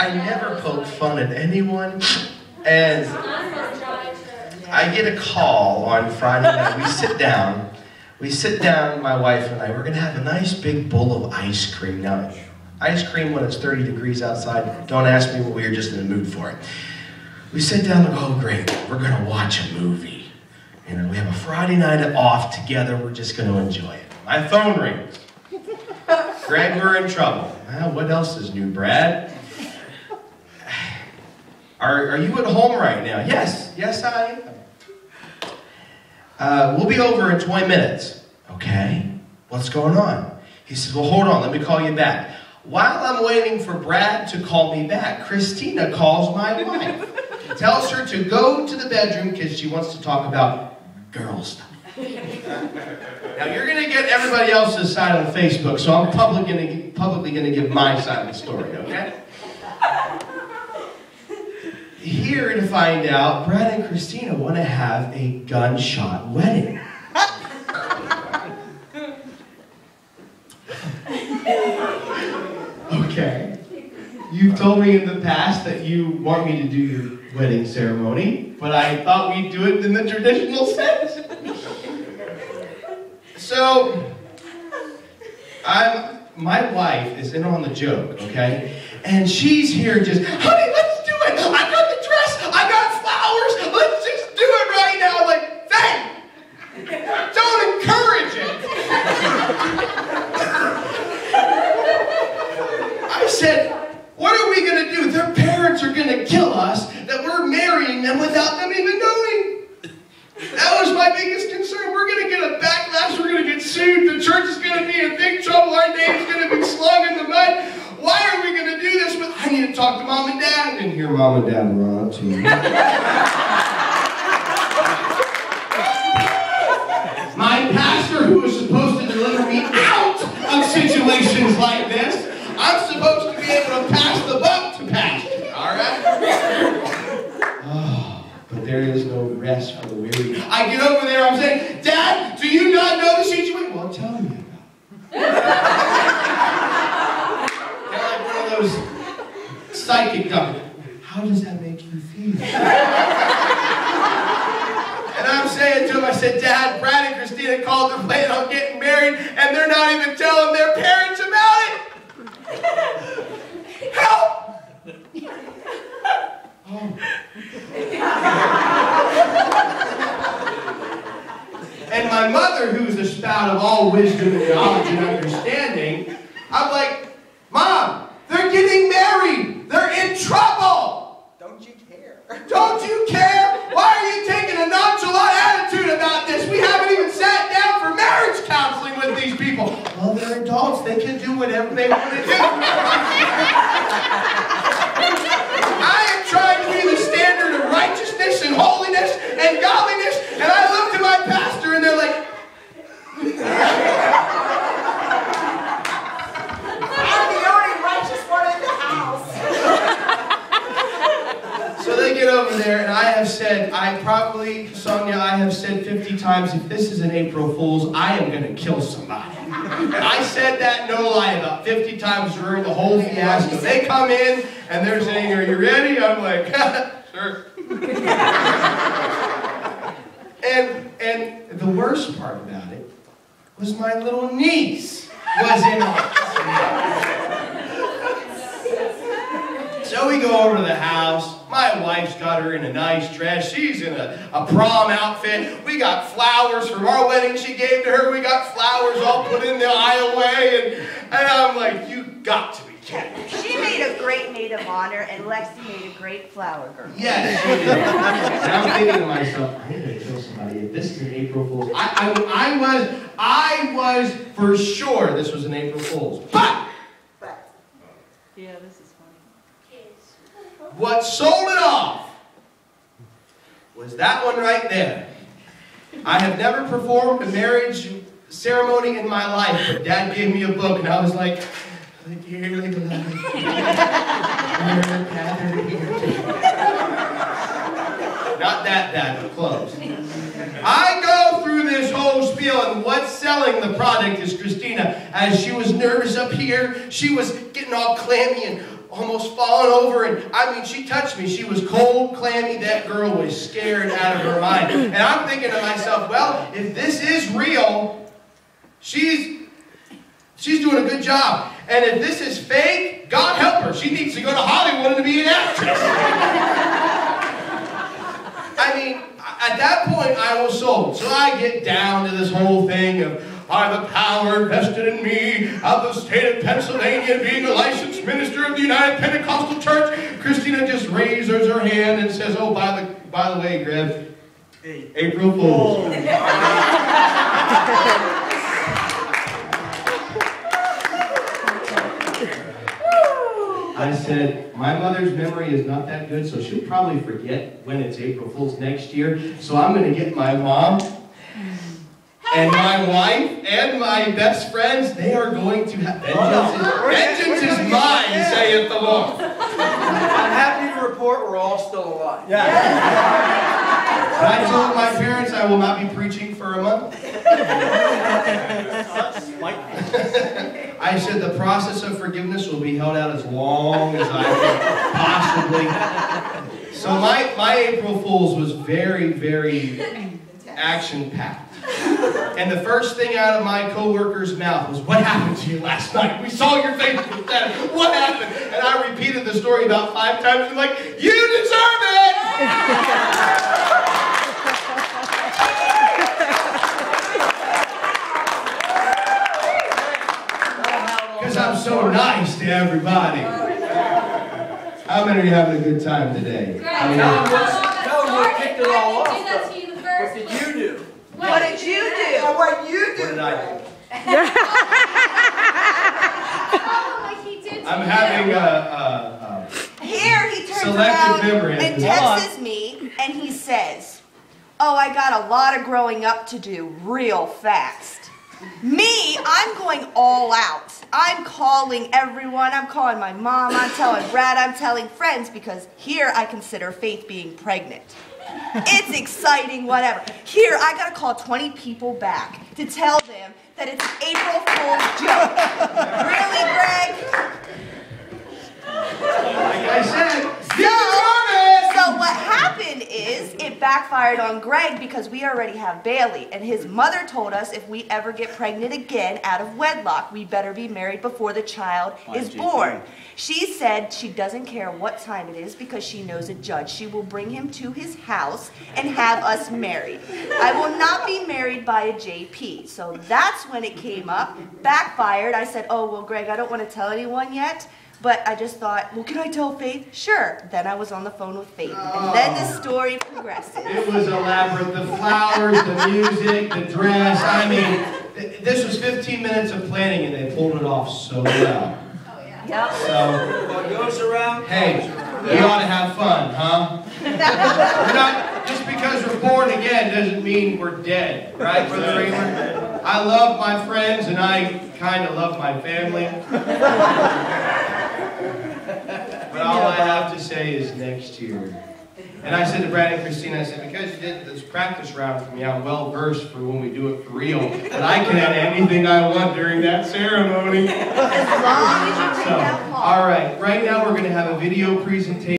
I never poke fun at anyone, and I get a call on Friday night. We sit down, my wife and I, we're gonna have a nice big bowl of ice cream. Now, ice cream when it's 30 degrees outside, don't ask me, we were just in the mood for it. We sit down and go, oh great, we're gonna watch a movie. You know, we have a Friday night off together, we're just gonna enjoy it. My phone rings. Gregg, we're in trouble. Well, what else is new, Brad? Are you at home right now? Yes I am. We'll be over in 20 minutes. Okay, what's going on? He says, well, hold on, let me call you back. While I'm waiting for Brad to call me back, Christina calls my wife. Tells her to go to the bedroom because she wants to talk about girl stuff. Now, you're going to get everybody else's side on Facebook, so I'm publicly going to give my side of the story, okay? Here to find out, Brad and Christina want to have a gunshot wedding. Okay. You've told me in the past that you want me to do your wedding ceremony, but I thought we'd do it in the traditional sense. So, my wife is in on the joke, okay? And she's here just, honey, let's do it! I got the dress! I got flowers! Let's just do it right now! I'm like, thank! Don't encourage it! I said, what are we going to do? Their parents are going to kill us that we're marrying them without them even knowing. That was my biggest concern. We're going to get a backlash. We're going to get sued. The church is going to be in big trouble. Our name's going to be slung in the mud. Why are we going to do this? But I need to talk to mom and dad. I didn't hear mom and dad around too. My pastor, who is supposed to deliver me out of situations like this, I'm supposed to be able to pass the buck to pastor. All right? Oh, but there is no rest for the weary. I get over there, I'm saying, Dad, do you not know the situation? Well, tell me about it. They're like one of those psychic doctors. How does that make you feel? And I'm saying to him, I said, Dad, Brad and Christina called their plan on getting married, and they're not even telling their parents about it. Help! Oh. And my mother, who's the spout of all wisdom and knowledge and understanding, I'm like, Mom, they're getting married. They're in trouble. Don't you care? Don't you care? Why are you taking a nonchalant attitude about this? We haven't even sat down for marriage counseling with these people. Well, they're adults. They can do whatever they want to do. I am trying to be the standard of righteousness and holiness and godliness, and I look to my pastor and they're like, I'm the only righteous one in the house. So they get over there, and I have said, Sonia, I have said 50 times, if this is an April Fool's, I am going to kill somebody. I said that, no lie, about 50 times during the whole fiasco. They come in, and they're saying, are you ready? I'm like, sure. And the worst part about it was my little niece was in on it. So we go over to the house. My wife's got her in a nice dress. She's in a prom outfit. We got flowers from our wedding she gave to her. We got flowers all put in the aisleway. And I'm like, you got to be kidding me. She made a great maid of honor, and Lexi made a great flower girl. Yes, she did. And I'm thinking to myself, I'm going to kill somebody if this is an April Fool's. I was for sure this was an April Fool's. But Yeah, this is funny. what sold it off was that one right there. I have never performed a marriage ceremony in my life, but Dad gave me a book, and I was like, dearly beloved, we're gathered here. Not that bad, but close. I go through this whole spiel, and what's selling the product is Christina. As she was nervous up here, she was getting all clammy and almost falling over, and I mean, she touched me. She was cold, clammy. That girl was scared out of her mind. And I'm thinking to myself, well, if this is real, she's doing a good job. And if this is fake, God help her. She needs to go to Hollywood and be an actress. I mean, at that point, I was sold. So I get down to this whole thing of, by the power vested in me of the state of Pennsylvania, being a licensed minister of the United Pentecostal Church, Christina just raises her hand and says, oh, by the way, Gregg, April Fool's. I said, my mother's memory is not that good, so she'll probably forget when it's April Fool's next year. So I'm going to get my mom and my wife and my best friends. They are going to have vengeance is mine, saith the Lord. I'm happy to report we're all still alive. Yeah. I told my parents I will not be preaching for a month. I said the process of forgiveness will be held out as long as I can possibly. So my April Fool's was very, very action-packed. And the first thing out of my co-worker's mouth was, what happened to you last night? We saw your face with that. What happened? And I repeated the story about 5 times. I'm like, you deserve it! Because I'm so nice to everybody. How many are you having a good time today? No, you kicked it all off. What did you do? What did you do? Or what you do? What did I do? I'm having Here he turns selective around memory. and texts me and he says, oh, I got a lot of growing up to do real fast. Me, I'm going all out. I'm calling everyone. I'm calling my mom. I'm telling Brad. I'm telling friends because here I consider Faith being pregnant. It's exciting, whatever. Here, I gotta call 20 people back to tell them that it's an April Fool's joke. Really, Gregg? Like I said, So what happened is it backfired on Gregg because we already have Bailey, and his mother told us if we ever get pregnant again out of wedlock, we better be married before the child is born. She said she doesn't care what time it is because she knows a judge. She will bring him to his house and have us married. I will not be married by a JP. So that's when it came up, backfired. I said, oh, well, Gregg, I don't want to tell anyone yet. But I just thought, well, can I tell Faith? Sure. Then I was on the phone with Faith. And then the story progresses. It was elaborate. The flowers, the music, the dress. I mean, this was 15 minutes of planning and they pulled it off so well. Yep. So, What goes around? hey, we ought to have fun, huh? We're not, just because we're born again doesn't mean we're dead, right, Brother Raymond? I love my friends and I kind of love my family. But all I have to say is next year. And I said to Brad and Christina, I said, because you did this practice round for me, I'm well versed for when we do it for real. And I can add anything I want during that ceremony. As long as you bring that call. All right, right now we're going to have a video presentation.